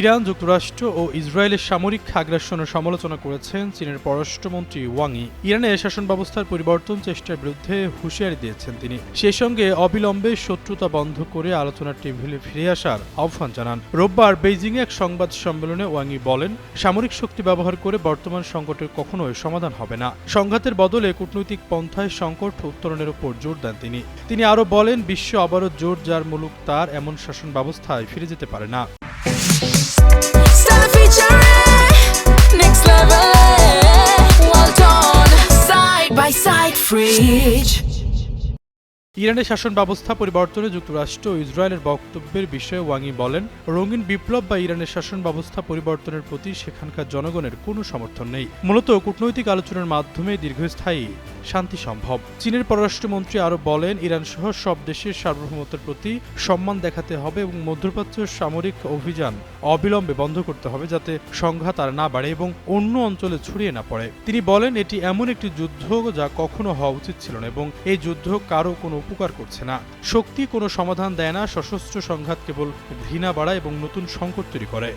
Iran, যুক্তরাষ্ট্র ও ইসরায়েলের সামরিক আগ্রাসনের সমালোচনা করেছেন চীনের পররাষ্ট্রমন্ত্রী ওয়াং ই। ইরানের শাসন ব্যবস্থার পরিবর্তন চেষ্টার বিরুদ্ধে হুঁশিয়ারি দিয়েছেন তিনি। সেই সঙ্গে অবিলম্বে শত্রুতা বন্ধ করে আলোচনার টেবিলে ফিরে আসার আহ্বান জানান। রোববার বেইজিংয়ে এক সংবাদ সম্মেলনে ওয়াং ই বলেন, সামরিক শক্তি ব্যবহার করে বর্তমান সংকটের কখনোই সমাধান হবে না। সংঘাতের বদলে কূটনৈতিক পন্থায় সংকট উত্তরণের উপর জোর দেন তিনি আরও বলেন, বিশ্ব আবারও জোট যার মুলুক তার এমন শাসন ব্যবস্থায় ফিরে যেতে পারে না। Stella featuring next level. Well done, side by side fridge. ইরানের শাসন ব্যবস্থা পরিবর্তনে যুক্তরাষ্ট্র ও ইসরায়েলের বক্তব্যের বিষয়ে ওয়াং ই বলেন, রঙিন বিপ্লব বা ইরানের শাসন ব্যবস্থা পরিবর্তনের প্রতি সেখানকার জনগণের কোনো সমর্থন নেই। মূলত কূটনৈতিক আলোচনার মাধ্যমে দীর্ঘস্থায়ী শান্তি সম্ভব। চীনের পররাষ্ট্রমন্ত্রী আরও বলেন, ইরান সহ সব দেশের সার্বভৌমত্বের প্রতি সম্মান দেখাতে হবে এবং মধ্যপ্রাচ্যের সামরিক অভিযান অবিলম্বে বন্ধ করতে হবে, যাতে সংঘাত আর না বাড়ে এবং অন্য অঞ্চলে ছড়িয়ে না পড়ে। তিনি বলেন, এটি এমন একটি যুদ্ধ যা কখনো হওয়া উচিত ছিল না এবং এই যুদ্ধ কারো কোনো উপকার করছে না। শক্তি কোনো সমাধান দেয় না, সশস্ত্র সংঘাত কেবল ঘৃণা বাড়ায় এবং নতুন সংকট তৈরি করে।